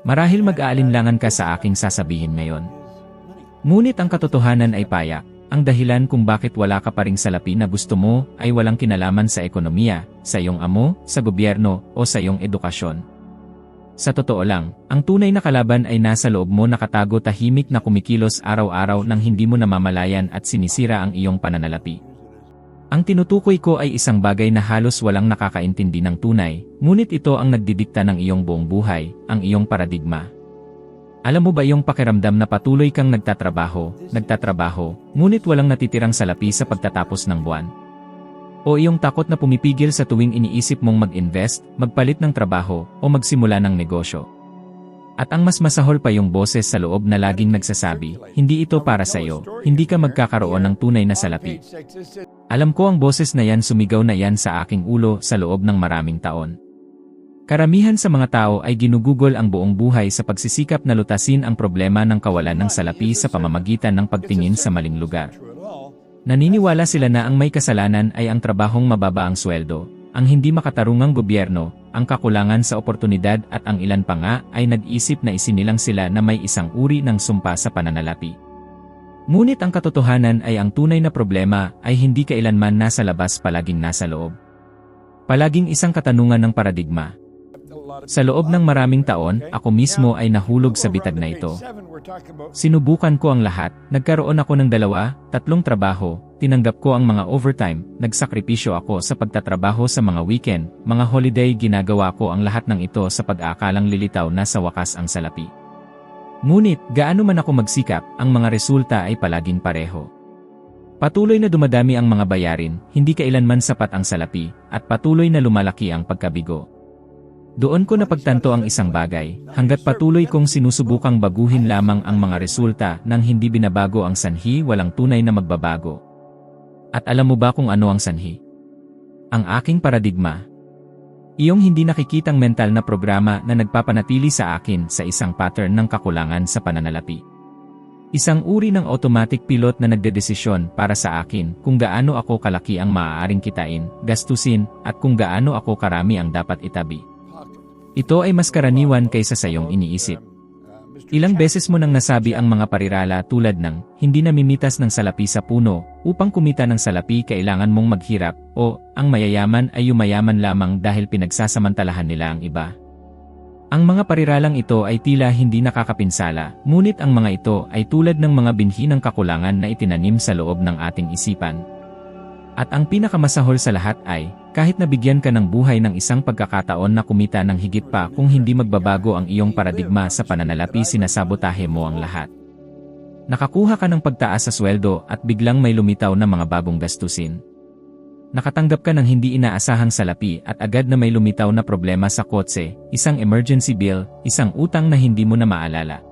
Marahil mag-aalinlangan ka sa aking sasabihin ngayon. Ngunit ang katotohanan ay payak. Ang dahilan kung bakit wala ka pa ring salapi na gusto mo ay walang kinalaman sa ekonomiya, sa iyong amo, sa gobyerno, o sa iyong edukasyon. Sa totoo lang, ang tunay na kalaban ay nasa loob mo, nakatago, tahimik na kumikilos araw-araw nang hindi mo namamalayan at sinisira ang iyong pananalapi. Ang tinutukoy ko ay isang bagay na halos walang nakakaintindi ng tunay, ngunit ito ang nagdidikta ng iyong buong buhay, ang iyong paradigma. Alam mo ba yung pakiramdam na patuloy kang nagtatrabaho, ngunit walang natitirang salapi sa pagtatapos ng buwan? O iyong takot na pumipigil sa tuwing iniisip mong mag-invest, magpalit ng trabaho, o magsimula ng negosyo? At ang mas masahol pa yung boses sa loob na laging nagsasabi, hindi ito para sa iyo, hindi ka magkakaroon ng tunay na salapi. Alam ko ang boses na yan, sumigaw na yan sa aking ulo sa loob ng maraming taon. Karamihan sa mga tao ay ginugugol ang buong buhay sa pagsisikap na lutasin ang problema ng kawalan ng salapi sa pamamagitan ng pagtingin sa maling lugar. Naniniwala sila na ang may kasalanan ay ang trabahong mababa ang sweldo, ang hindi makatarungang gobyerno, ang kakulangan sa oportunidad at ang ilan pa nga ay nag-isip na isinilang sila na may isang uri ng sumpa sa pananalapi. Ngunit ang katotohanan ay ang tunay na problema ay hindi kailanman nasa labas, palaging nasa loob. Palaging isang katanungan ng paradigma. Sa loob ng maraming taon, ako mismo ay nahulog sa bitag na ito. Sinubukan ko ang lahat, nagkaroon ako ng 2, 3 trabaho, tinanggap ko ang mga overtime, nagsakripisyo ako sa pagtatrabaho sa mga weekend, mga holiday, ginagawa ko ang lahat ng ito sa pag-aakalang lilitaw na sa wakas ang salapi. Ngunit, gaano man ako magsikap, ang mga resulta ay palaging pareho. Patuloy na dumadami ang mga bayarin, hindi kailanman sapat ang salapi, at patuloy na lumalaki ang pagkabigo. Doon ko napagtanto ang isang bagay, hanggat patuloy kong sinusubukang baguhin lamang ang mga resulta nang hindi binabago ang sanhi, walang tunay na magbabago. At alam mo ba kung ano ang sanhi? Ang aking paradigma. Iyong hindi nakikitang mental na programa na nagpapanatili sa akin sa isang pattern ng kakulangan sa pananalapi. Isang uri ng automatic pilot na nagdedesisyon para sa akin kung gaano ako kalaki ang maaaring kitain, gastusin, at kung gaano ako karami ang dapat itabi. Ito ay mas karaniwan kaysa sa iyong iniisip. Ilang beses mo nang nasabi ang mga parirala tulad ng, hindi namimitas ng salapi sa puno, upang kumita ng salapi kailangan mong maghirap, o, ang mayayaman ay yumayaman lamang dahil pinagsasamantalahan nila ang iba. Ang mga pariralang ito ay tila hindi nakakapinsala, ngunit ang mga ito ay tulad ng mga binhi ng kakulangan na itinanim sa loob ng ating isipan. At ang pinakamasahol sa lahat ay, kahit nabigyan ka ng buhay ng isang pagkakataon na kumita ng higit pa, kung hindi magbabago ang iyong paradigma sa pananalapi, sinasabotahe mo ang lahat. Nakakuha ka ng pagtaas sa sweldo at biglang may lumitaw na mga bagong gastusin. Nakatanggap ka ng hindi inaasahang salapi at agad na may lumitaw na problema sa kotse, isang emergency bill, isang utang na hindi mo na maalala.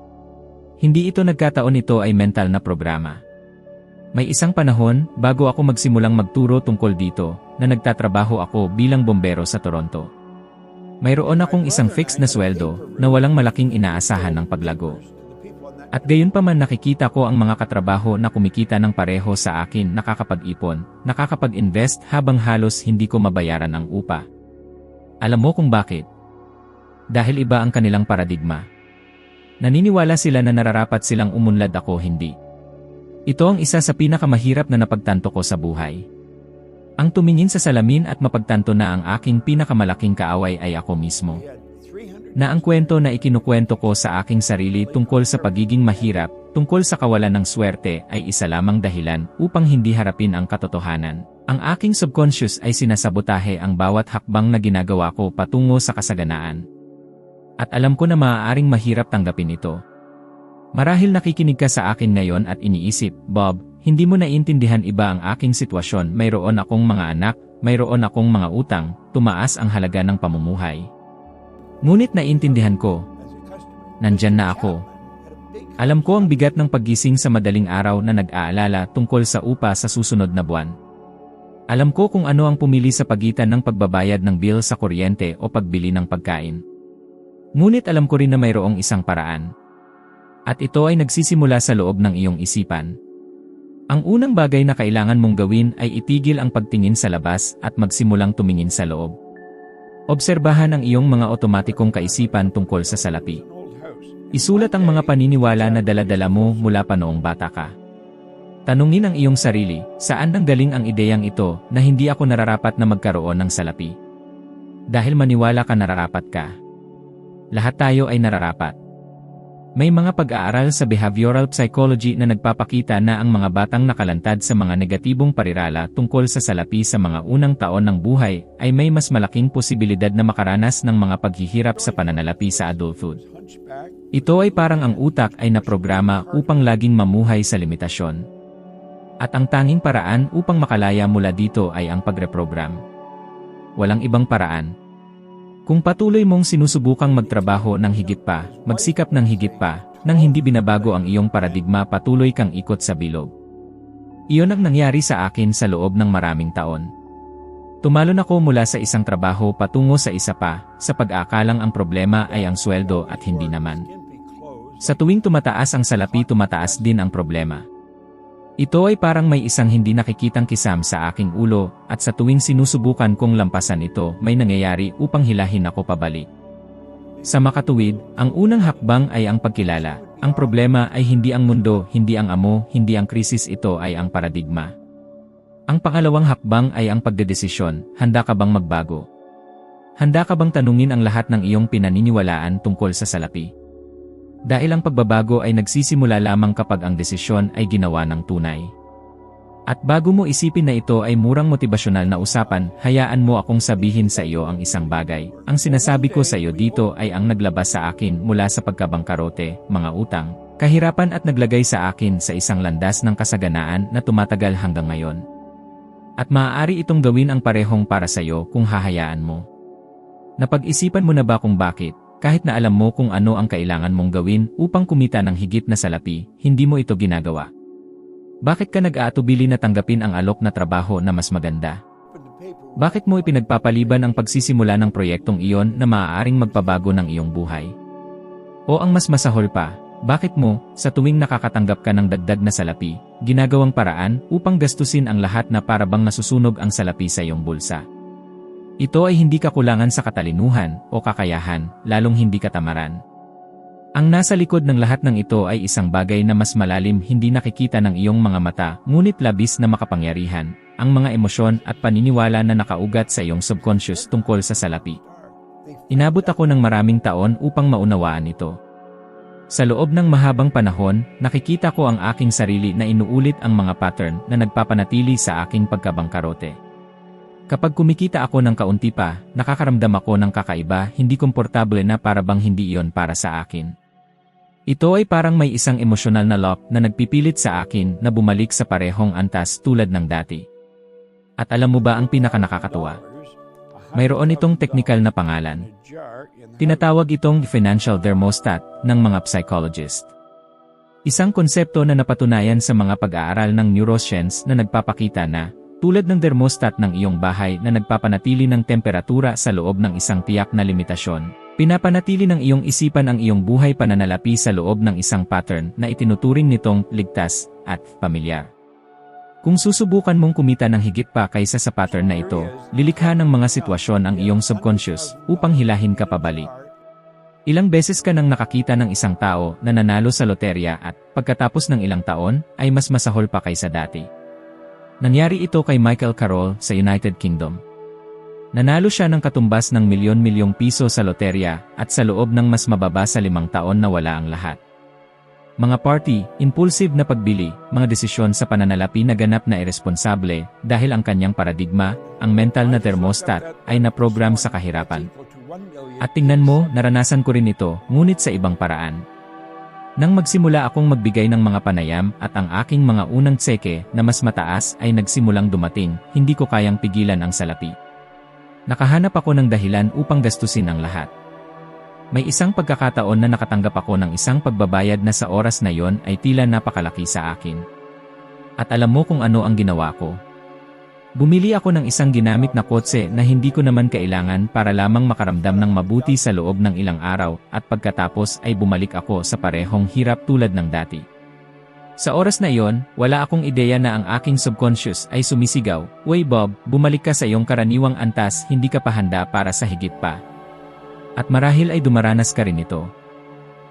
Hindi ito nagkataon, ito ay mental na programa. May isang panahon, bago ako magsimulang magturo tungkol dito, na nagtatrabaho ako bilang bombero sa Toronto. Mayroon akong isang fixed na sweldo, na walang malaking inaasahan ng paglago. At gayon pa man, nakikita ko ang mga katrabaho na kumikita ng pareho sa akin, nakakapag-ipon, nakakapag-invest habang halos hindi ko mabayaran ang upa. Alam mo kung bakit? Dahil iba ang kanilang paradigma. Naniniwala sila na nararapat silang umunlad, ako hindi. Ito ang isa sa pinakamahirap na napagtanto ko sa buhay. Ang tumingin sa salamin at mapagtanto na ang aking pinakamalaking kaaway ay ako mismo. Na ang kwento na ikinukwento ko sa aking sarili tungkol sa pagiging mahirap, tungkol sa kawalan ng swerte, ay isa lamang dahilan upang hindi harapin ang katotohanan. Ang aking subconscious ay sinasabotahe ang bawat hakbang na ginagawa ko patungo sa kasaganaan. At alam ko na maaaring mahirap tanggapin ito. Marahil nakikinig ka sa akin ngayon at iniisip, Bob, hindi mo naiintindihan, iba ang aking sitwasyon, mayroon akong mga anak, mayroon akong mga utang, tumaas ang halaga ng pamumuhay. Ngunit naiintindihan ko. Nandyan na ako. Alam ko ang bigat ng paggising sa madaling araw na nag-aalala tungkol sa upa sa susunod na buwan. Alam ko kung ano ang pumili sa pagitan ng pagbabayad ng bill sa kuryente o pagbili ng pagkain. Ngunit alam ko rin na mayroong isang paraan. At ito ay nagsisimula sa loob ng iyong isipan. Ang unang bagay na kailangan mong gawin ay itigil ang pagtingin sa labas at magsimulang tumingin sa loob. Obserbahan ang iyong mga otomatikong kaisipan tungkol sa salapi. Isulat ang mga paniniwala na dala-dala mo mula pa noong bata ka. Tanungin ang iyong sarili, saan nanggaling ang ideyang ito na hindi ako nararapat na magkaroon ng salapi? Dahil maniwala ka nararapat ka. Lahat tayo ay nararapat. May mga pag-aaral sa behavioral psychology na nagpapakita na ang mga batang nakalantad sa mga negatibong parirala tungkol sa salapi sa mga unang taon ng buhay ay may mas malaking posibilidad na makaranas ng mga paghihirap sa pananalapi sa adulthood. Ito ay parang ang utak ay naprograma upang laging mamuhay sa limitasyon. At ang tanging paraan upang makalaya mula dito ay ang pagreprogram. Walang ibang paraan. Kung patuloy mong sinusubukang magtrabaho ng higit pa, magsikap ng higit pa, nang hindi binabago ang iyong paradigma, patuloy kang ikot sa bilog. Iyon ang nangyari sa akin sa loob ng maraming taon. Tumalon ako mula sa isang trabaho patungo sa isa pa, sa pag-aakalang ang problema ay ang sweldo at hindi naman. Sa tuwing tumataas ang salapi, tumataas din ang problema. Ito ay parang may isang hindi nakikitang kisam sa aking ulo, at sa tuwing sinusubukan kong lampasan ito, may nangyayari upang hilahin ako pabalik. Sa makatuwid, ang unang hakbang ay ang pagkilala. Ang problema ay hindi ang mundo, hindi ang amo, hindi ang krisis, ito ay ang paradigma. Ang pangalawang hakbang ay ang pagdedesisyon. Handa ka bang magbago? Handa ka bang tanungin ang lahat ng iyong pinaniniwalaan tungkol sa salapi? Dahil ang pagbabago ay nagsisimula lamang kapag ang desisyon ay ginawa ng tunay. At bago mo isipin na ito ay murang motibasyonal na usapan, hayaan mo akong sabihin sa iyo ang isang bagay. Ang sinasabi ko sa iyo dito ay ang naglabas sa akin mula sa pagkabangkarote, mga utang, kahirapan at naglagay sa akin sa isang landas ng kasaganaan na tumatagal hanggang ngayon. At maaari itong gawin ang parehong para sa iyo kung hahayaan mo. Napag-isipan mo na ba kung bakit? Kahit na alam mo kung ano ang kailangan mong gawin upang kumita ng higit na salapi, hindi mo ito ginagawa. Bakit ka nag-aatubili na tanggapin ang alok na trabaho na mas maganda? Bakit mo ipinagpapaliban ang pagsisimula ng proyektong iyon na maaaring magpabago ng iyong buhay? O ang mas masahol pa, bakit mo, sa tuwing nakakatanggap ka ng dagdag na salapi, ginagawang paraan upang gastusin ang lahat na para bang nasusunog ang salapi sa iyong bulsa? Ito ay hindi kakulangan sa katalinuhan o kakayahan, lalong hindi katamaran. Ang nasa likod ng lahat ng ito ay isang bagay na mas malalim, hindi nakikita ng iyong mga mata, ngunit labis na makapangyarihan, ang mga emosyon at paniniwala na nakaugat sa iyong subconscious tungkol sa salapi. Inabot ako ng maraming taon upang maunawaan ito. Sa loob ng mahabang panahon, nakikita ko ang aking sarili na inuulit ang mga pattern na nagpapanatili sa aking pagkabangkarote. Kapag kumikita ako ng kaunti pa, nakakaramdam ako ng kakaiba, hindi komportable na para bang hindi iyon para sa akin. Ito ay parang may isang emosyonal na lock na nagpipilit sa akin na bumalik sa parehong antas tulad ng dati. At alam mo ba ang pinakanakakatuwa? Mayroon itong teknikal na pangalan. Tinatawag itong financial thermostat ng mga psychologist. Isang konsepto na napatunayan sa mga pag-aaral ng neuroscience na nagpapakita na, tulad ng thermostat ng iyong bahay na nagpapanatili ng temperatura sa loob ng isang tiyak na limitasyon, pinapanatili ng iyong isipan ang iyong buhay pananalapi sa loob ng isang pattern na itinuturing nitong ligtas at pamilyar. Kung susubukan mong kumita ng higit pa kaysa sa pattern na ito, lilikha ng mga sitwasyon ang iyong subconscious upang hilahin ka pabalik. Ilang beses ka nang nakakita ng isang tao na nanalo sa loterya at, pagkatapos ng ilang taon, ay mas masahol pa kaysa dati. Nangyari ito kay Michael Carroll sa United Kingdom. Nanalo siya ng katumbas ng milyon-milyong piso sa loterya at sa loob ng mas mababa sa 5 taon na wala ang lahat. Mga party, impulsive na pagbili, mga desisyon sa pananalapi na ganap na iresponsable dahil ang kanyang paradigma, ang mental na thermostat, ay naprogram sa kahirapan. At tingnan mo, naranasan ko rin ito, ngunit sa ibang paraan. Nang magsimula akong magbigay ng mga panayam at ang aking mga unang tseke na mas mataas ay nagsimulang dumating, hindi ko kayang pigilan ang salapi. Nakahanap ako ng dahilan upang gastusin ang lahat. May isang pagkakataon na nakatanggap ako ng isang pagbabayad na sa oras na yon ay tila napakalaki sa akin. At alam mo kung ano ang ginawa ko? Bumili ako ng isang ginamit na kotse na hindi ko naman kailangan para lamang makaramdam ng mabuti sa loob ng ilang araw at pagkatapos ay bumalik ako sa parehong hirap tulad ng dati. Sa oras na iyon, wala akong ideya na ang aking subconscious ay sumisigaw, "Wey Bob, bumalik ka sa iyong karaniwang antas, hindi ka pa handa para sa higit pa." At marahil ay dumaranas ka rin ito.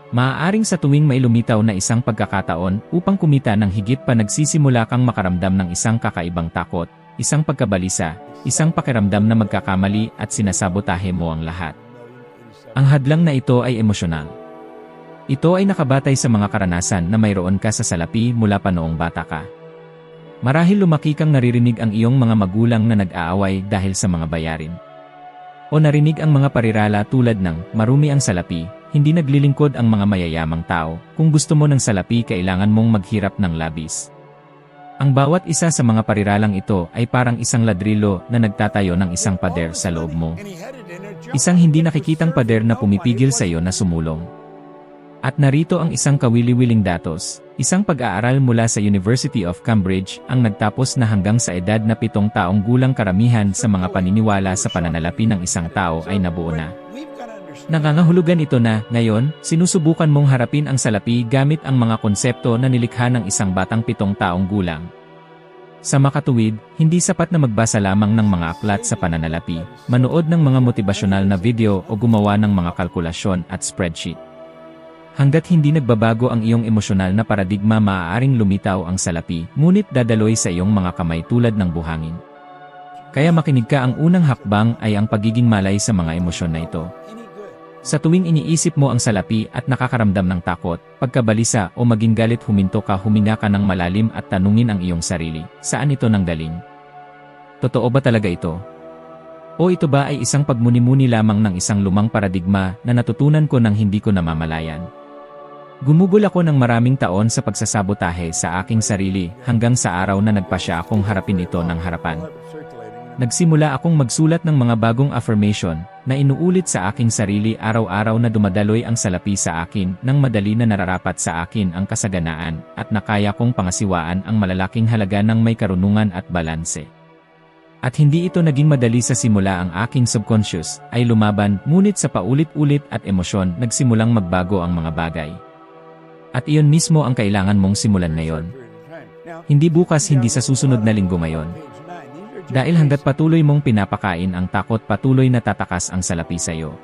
Maaaring sa tuwing may lumitaw na isang pagkakataon upang kumita ng higit pa nagsisimula kang makaramdam ng isang kakaibang takot, isang pagkabalisa, isang pakiramdam na magkakamali at sinasabotahe mo ang lahat. Ang hadlang na ito ay emosyonal. Ito ay nakabatay sa mga karanasan na mayroon ka sa salapi mula pa noong bata ka. Marahil lumaki kang naririnig ang iyong mga magulang na nag-aaway dahil sa mga bayarin. O narinig ang mga parirala tulad ng, marumi ang salapi, hindi naglilingkod ang mga mayayamang tao, kung gusto mo ng salapi kailangan mong maghirap ng labis. Ang bawat isa sa mga pariralang ito ay parang isang ladrilo na nagtatayo ng isang pader sa loob mo. Isang hindi nakikitang pader na pumipigil sa iyo na sumulong. At narito ang isang kawili-wiling datos, isang pag-aaral mula sa University of Cambridge ang nagtapos na hanggang sa edad na 7 taong gulang karamihan sa mga paniniwala sa pananalapi ng isang tao ay nabuo na. Nangangahulugan ito na, ngayon, sinusubukan mong harapin ang salapi gamit ang mga konsepto na nilikha ng isang batang 7 taong gulang. Sa makatuwid, hindi sapat na magbasa lamang ng mga aklat sa pananalapi, manood ng mga motibasyonal na video o gumawa ng mga kalkulasyon at spreadsheet. Hanggat hindi nagbabago ang iyong emosyonal na paradigma, maaaring lumitaw ang salapi, ngunit dadaloy sa iyong mga kamay tulad ng buhangin. Kaya makinig ka, ang unang hakbang ay ang pagiging malay sa mga emosyon na ito. Sa tuwing iniisip mo ang salapi at nakakaramdam ng takot, pagkabalisa o maging galit, huminto ka, huminga ka ng malalim at tanungin ang iyong sarili, saan ito nanggaling? Totoo ba talaga ito? O ito ba ay isang pagmuni-muni lamang ng isang lumang paradigma na natutunan ko nang hindi ko namamalayan? Gumugol ako ng maraming taon sa pagsasabotahe sa aking sarili hanggang sa araw na nagpasya akong harapin ito ng harapan. Nagsimula akong magsulat ng mga bagong affirmation na inuulit sa aking sarili araw-araw na dumadaloy ang salapi sa akin nang madali na nararapat sa akin ang kasaganaan at nakaya kong pangasiwaan ang malalaking halaga ng may karunungan at balanse. At hindi ito naging madali sa simula, ang aking subconscious ay lumaban, ngunit sa paulit-ulit at emosyon nagsimulang magbago ang mga bagay. At iyon mismo ang kailangan mong simulan ngayon. Hindi bukas, hindi sa susunod na linggo, ngayon. Dahil hanggat patuloy mong pinapakain ang takot, patuloy na tatakas ang salapi sa iyo.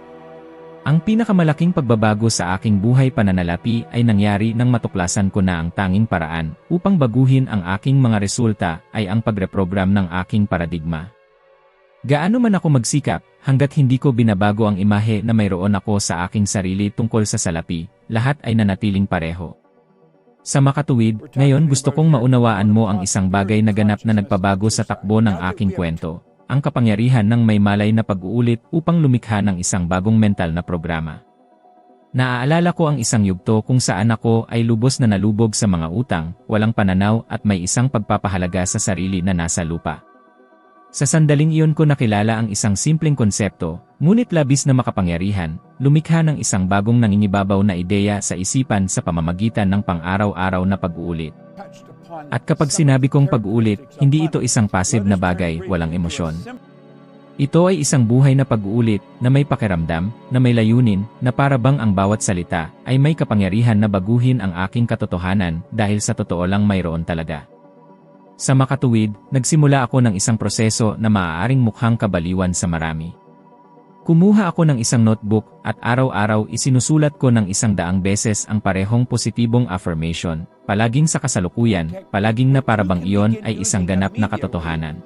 Ang pinakamalaking pagbabago sa aking buhay pananalapi ay nangyari nang matuklasan ko na ang tanging paraan upang baguhin ang aking mga resulta ay ang pagreprogram ng aking paradigma. Gaano man ako magsikap, hanggat hindi ko binabago ang imahe na mayroon ako sa aking sarili tungkol sa salapi, lahat ay nanatiling pareho. Sa makatuwid, ngayon gusto kong maunawaan mo ang isang bagay na ganap na nagpabago sa takbo ng aking kwento, ang kapangyarihan ng may malay na pag-uulit upang lumikha ng isang bagong mental na programa. Naaalala ko ang isang yugto kung saan ako ay lubos na nalubog sa mga utang, walang pananaw at may isang pagpapahalaga sa sarili na nasa lupa. Sa sandaling iyon ko nakilala ang isang simpleng konsepto, ngunit labis na makapangyarihan, lumikha ng isang bagong nangingibabaw na ideya sa isipan sa pamamagitan ng pang-araw-araw na pag-uulit. At kapag sinabi kong pag-uulit, hindi ito isang passive na bagay, walang emosyon. Ito ay isang buhay na pag-uulit, na may pakiramdam, na may layunin, na para bang ang bawat salita ay may kapangyarihan na baguhin ang aking katotohanan dahil sa totoo lang mayroon talaga. Sa makatuwid, nagsimula ako ng isang proseso na maaaring mukhang kabaliwan sa marami. Kumuha ako ng isang notebook at araw-araw isinusulat ko ng 100 beses ang parehong positibong affirmation, palaging sa kasalukuyan, palaging na parabang iyon ay isang ganap na katotohanan.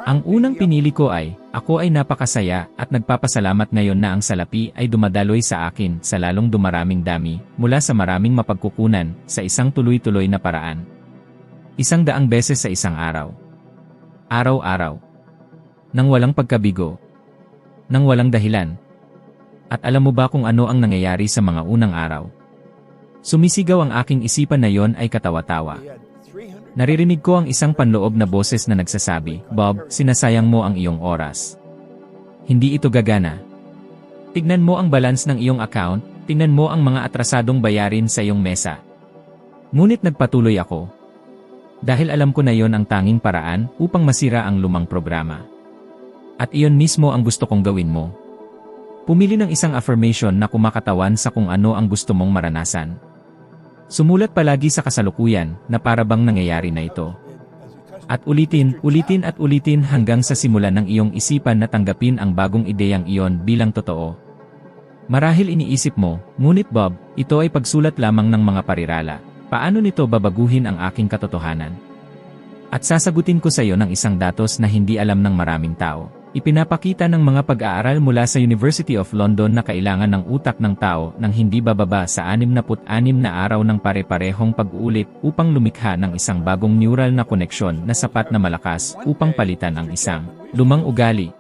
Ang unang pinili ko ay, ako ay napakasaya at nagpapasalamat ngayon na ang salapi ay dumadaloy sa akin sa lalong dumaraming dami, mula sa maraming mapagkukunan, sa isang tuloy-tuloy na paraan. 100 beses sa isang araw. Araw-araw. Nang walang pagkabigo. Nang walang dahilan. At alam mo ba kung ano ang nangyayari sa mga unang araw? Sumisigaw ang aking isipan na yon ay katawa-tawa. Naririnig ko ang isang panloob na boses na nagsasabi, Bob, sinasayang mo ang iyong oras. Hindi ito gagana. Tignan mo ang balance ng iyong account, tignan mo ang mga atrasadong bayarin sa iyong mesa. Ngunit nagpatuloy ako. Dahil alam ko na yon ang tanging paraan upang masira ang lumang programa. At iyon mismo ang gusto kong gawin mo. Pumili ng isang affirmation na kumakatawan sa kung ano ang gusto mong maranasan. Sumulat palagi sa kasalukuyan na para bang nangyayari na ito. At ulitin at ulitin hanggang sa simulan ng iyong isipan na tanggapin ang bagong ideyang iyon bilang totoo. Marahil iniisip mo, ngunit Bob, ito ay pagsulat lamang ng mga parirala. Paano nito babaguhin ang aking katotohanan? At sasagutin ko sa iyo ng isang datos na hindi alam ng maraming tao. Ipinapakita ng mga pag-aaral mula sa University of London na kailangan ng utak ng tao ng hindi bababa sa 66 na araw ng pare-parehong pag-uulit upang lumikha ng isang bagong neural na koneksyon na sapat na malakas upang palitan ang isang lumang ugali.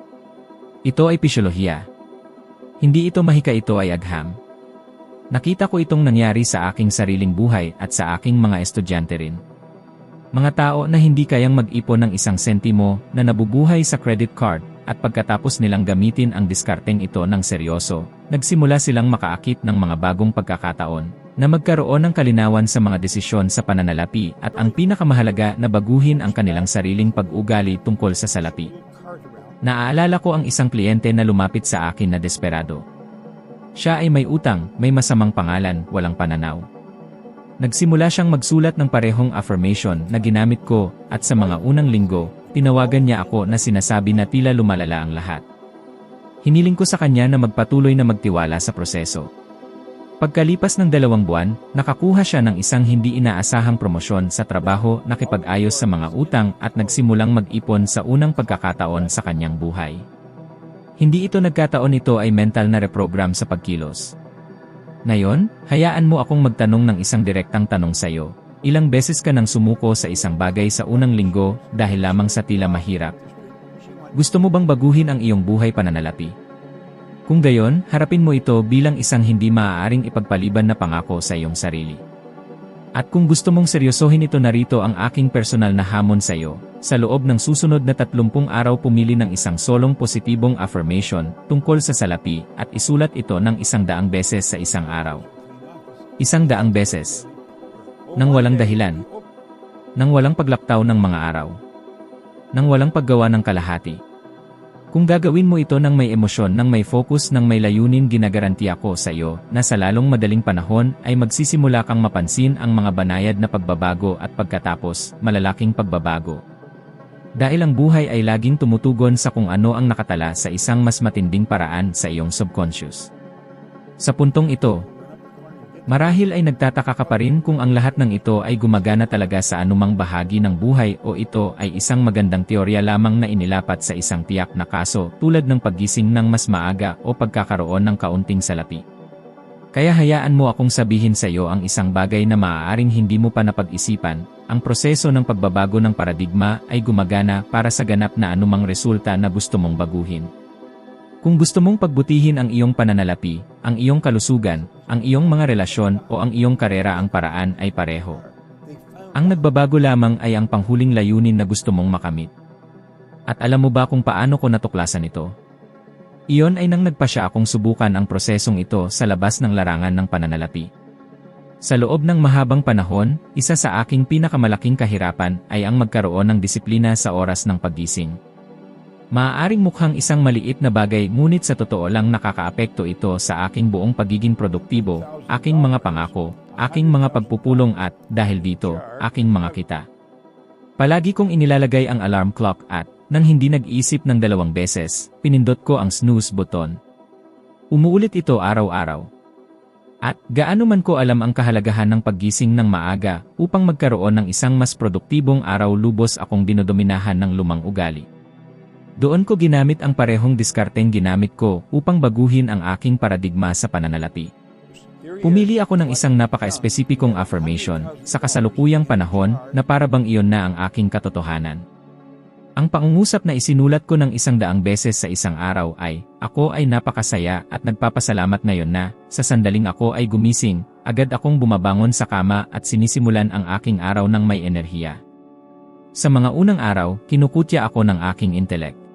Ito ay pisyolohiya. Hindi ito mahika, ito ay agham. Nakita ko itong nangyari sa aking sariling buhay at sa aking mga estudyante rin. Mga tao na hindi kayang mag-ipon ng 1 sentimo na nabubuhay sa credit card at pagkatapos nilang gamitin ang diskarteng ito ng seryoso, nagsimula silang makaakit ng mga bagong pagkakataon na magkaroon ng kalinawan sa mga desisyon sa pananalapi at ang pinakamahalaga na baguhin ang kanilang sariling pag-ugali tungkol sa salapi. Naaalala ko ang isang kliyente na lumapit sa akin na desperado. Siya ay may utang, may masamang pangalan, walang pananaw. Nagsimula siyang magsulat ng parehong affirmation na ginamit ko at sa mga unang linggo, tinawagan niya ako na sinasabi na tila lumalala ang lahat. Hiniling ko sa kanya na magpatuloy na magtiwala sa proseso. Pagkalipas ng 2 buwan, nakakuha siya ng isang hindi inaasahang promosyon sa trabaho, nakipag-ayos sa mga utang at nagsimulang mag-ipon sa unang pagkakataon sa kanyang buhay. Hindi ito nagkataon, ito ay mental na reprogram sa pagkilos. Ngayon, hayaan mo akong magtanong ng isang direktang tanong sa iyo. Ilang beses ka nang sumuko sa isang bagay sa unang linggo dahil lamang sa tila mahirap? Gusto mo bang baguhin ang iyong buhay pananalapi? Kung gayon, harapin mo ito bilang isang hindi maaaring ipagpaliban na pangako sa iyong sarili. At kung gusto mong seryosohin ito, narito ang aking personal na hamon sa iyo. Sa loob ng susunod na 30 araw, pumili ng isang solong positibong affirmation tungkol sa salapi at isulat ito ng 100 beses sa isang araw. 100 beses. Nang walang dahilan. Nang walang paglaktaw ng mga araw. Nang walang paggawa ng kalahati. Kung gagawin mo ito ng may emosyon, ng may focus, ng may layunin, ginagarantiya ko sa iyo na sa lalong madaling panahon ay magsisimula kang mapansin ang mga banayad na pagbabago at pagkatapos, malalaking pagbabago. Dahil ang buhay ay laging tumutugon sa kung ano ang nakatala sa isang mas matinding paraan sa iyong subconscious. Sa puntong ito, marahil ay nagtataka ka pa rin kung ang lahat ng ito ay gumagana talaga sa anumang bahagi ng buhay o ito ay isang magandang teorya lamang na inilapat sa isang tiyak na kaso tulad ng paggising ng mas maaga o pagkakaroon ng kaunting salapi. Kaya hayaan mo akong sabihin sa iyo ang isang bagay na maaaring hindi mo pa napag-isipan. Ang proseso ng pagbabago ng paradigma ay gumagana para sa ganap na anumang resulta na gusto mong baguhin. Kung gusto mong pagbutihin ang iyong pananalapi, ang iyong kalusugan, ang iyong mga relasyon o ang iyong karera, ang paraan ay pareho. Ang nagbabago lamang ay ang panghuling layunin na gusto mong makamit. At alam mo ba kung paano ko natuklasan ito? Iyon ay nang nagpasya akong subukan ang prosesong ito sa labas ng larangan ng pananalapi. Sa loob ng mahabang panahon, isa sa aking pinakamalaking kahirapan ay ang magkaroon ng disiplina sa oras ng paggising. Maaaring mukhang isang maliit na bagay, ngunit sa totoo lang nakakaapekto ito sa aking buong pagiging produktibo, aking mga pangako, aking mga pagpupulong at, dahil dito, aking mga kita. Palagi kong inilalagay ang alarm clock at, nang hindi nag-isip ng 2 beses, pinindot ko ang snooze button. Umuulit ito araw-araw. At, gaano man ko alam ang kahalagahan ng paggising ng maaga upang magkaroon ng isang mas produktibong araw, lubos akong dinodominahan ng lumang ugali. Doon ko ginamit ang parehong diskarteng ginamit ko upang baguhin ang aking paradigma sa pananalapi. Pumili ako ng isang napaka-espesipikong affirmation sa kasalukuyang panahon na parabang iyon na ang aking katotohanan. Ang pangungusap na isinulat ko ng 100 beses sa isang araw ay, ako ay napakasaya at nagpapasalamat ngayon na, sa sandaling ako ay gumising, agad akong bumabangon sa kama at sinisimulan ang aking araw ng may enerhiya. Sa mga unang araw, kinukutya ako ng aking intelekt.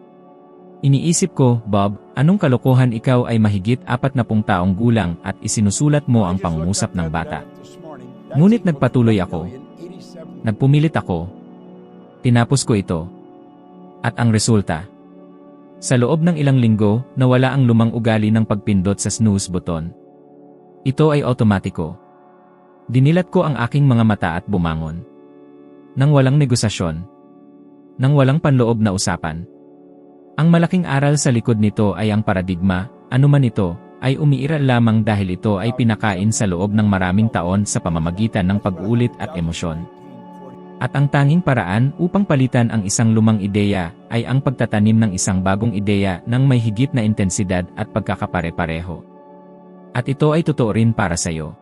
Iniisip ko, Bob, anong kalokohan, ikaw ay mahigit 40 taong gulang at isinusulat mo ang pangungusap ng bata. Ngunit nagpatuloy ako. Nagpumilit ako. Tinapos ko ito. At ang resulta? Sa loob ng ilang linggo, nawala ang lumang ugali ng pagpindot sa snooze button. Ito ay otomatiko. Dinilat ko ang aking mga mata at bumangon. Nang walang negosasyon. Nang walang panloob na usapan. Ang malaking aral sa likod nito ay ang paradigma, anuman ito, ay umiiral lamang dahil ito ay pinakain sa loob ng maraming taon sa pamamagitan ng pag-uulit at emosyon. At ang tanging paraan upang palitan ang isang lumang ideya ay ang pagtatanim ng isang bagong ideya ng may higit na intensidad at pagkakapare-pareho. At ito ay totoo rin para sa iyo.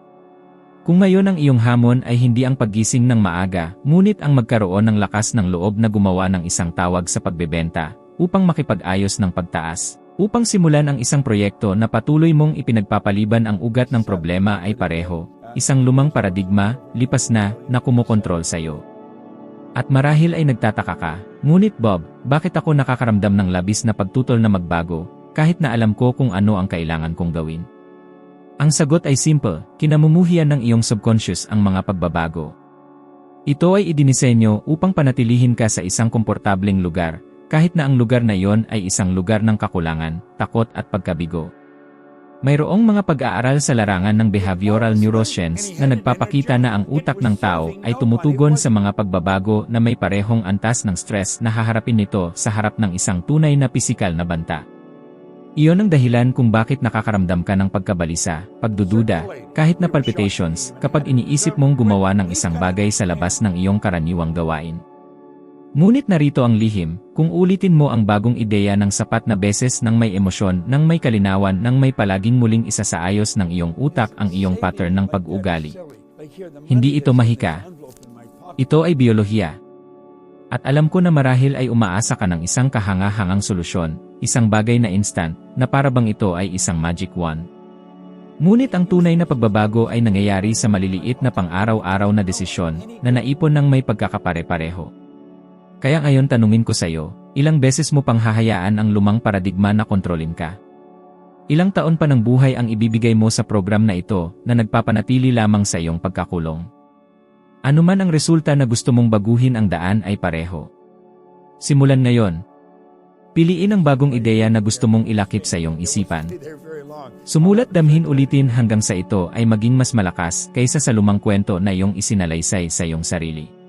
Kung ngayon ang iyong hamon ay hindi ang paggising ng maaga, ngunit ang magkaroon ng lakas ng loob na gumawa ng isang tawag sa pagbebenta, upang makipag-ayos ng pagtaas, upang simulan ang isang proyekto na patuloy mong ipinagpapaliban ang ugat ng problema ay pareho, isang lumang paradigma, lipas na kumukontrol sa iyo. At marahil ay nagtataka ka, ngunit Bob, bakit ako nakakaramdam ng labis na pagtutol na magbago, kahit na alam ko kung ano ang kailangan kong gawin? Ang sagot ay simple, kinamumuhian ng iyong subconscious ang mga pagbabago. Ito ay idinisenyo upang panatilihin ka sa isang komportableng lugar, kahit na ang lugar na iyon ay isang lugar ng kakulangan, takot at pagkabigo. Mayroong mga pag-aaral sa larangan ng behavioral neuroscience na nagpapakita na ang utak ng tao ay tumutugon sa mga pagbabago na may parehong antas ng stress na haharapin nito sa harap ng isang tunay na pisikal na banta. Iyon ang dahilan kung bakit nakakaramdam ka ng pagkabalisa, pagdududa, kahit na palpitations kapag iniisip mong gumawa ng isang bagay sa labas ng iyong karaniwang gawain. Ngunit narito ang lihim, kung ulitin mo ang bagong ideya ng sapat na beses ng may emosyon, ng may kalinawan, ng may palaging muling isasaayos ng iyong utak ang iyong pattern ng pag-ugali. Hindi ito mahika. Ito ay biyolohiya. At alam ko na marahil ay umaasa ka ng isang kahanga-hangang solusyon, isang bagay na instant, na para bang ito ay isang magic wand. Ngunit ang tunay na pagbabago ay nangyayari sa maliliit na pang-araw-araw na desisyon na naipon ng may pagkakapare-pareho. Kaya ngayon tanungin ko sa iyo, ilang beses mo pang hahayaan ang lumang paradigma na kontrolin ka? Ilang taon pa ng buhay ang ibibigay mo sa program na ito na nagpapanatili lamang sa iyong pagkakulong? Ano man ang resulta na gusto mong baguhin, ang daan ay pareho. Simulan ngayon. Piliin ang bagong ideya na gusto mong ilakip sa iyong isipan. Sumulat, damhin, ulitin hanggang sa ito ay maging mas malakas kaysa sa lumang kwento na iyong isinalaysay sa iyong sarili.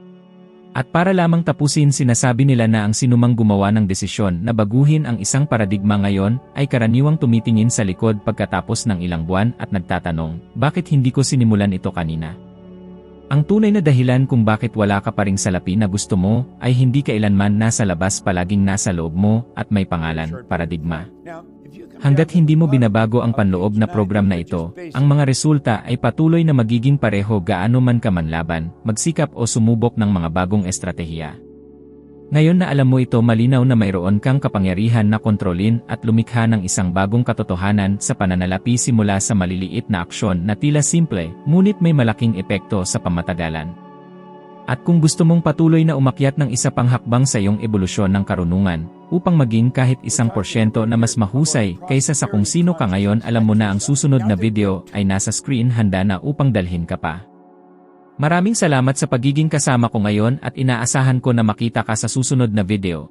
At para lamang tapusin, sinasabi nila na ang sinumang gumawa ng desisyon na baguhin ang isang paradigma ngayon ay karaniwang tumitingin sa likod pagkatapos ng ilang buwan at nagtatanong, bakit hindi ko sinimulan ito kanina? Ang tunay na dahilan kung bakit wala ka pa ring salapi na gusto mo ay hindi kailanman nasa labas, palaging nasa loob mo at may pangalan, paradigma. Hanggat hindi mo binabago ang panloob na program na ito, ang mga resulta ay patuloy na magiging pareho gaano man ka manlaban, magsikap o sumubok ng mga bagong estratehiya. Ngayon na alam mo ito, malinaw na mayroon kang kapangyarihan na kontrolin at lumikha ng isang bagong katotohanan sa pananalapi simula sa maliliit na aksyon na tila simple, ngunit may malaking epekto sa pamatagalan. At kung gusto mong patuloy na umakyat ng isa pang hakbang sa iyong ebolusyon ng karunungan, upang maging kahit 1% na mas mahusay kaysa sa kung sino ka ngayon, alam mo na ang susunod na video ay nasa screen, handa na upang dalhin ka pa. Maraming salamat sa pagiging kasama ko ngayon at inaasahan ko na makita ka sa susunod na video.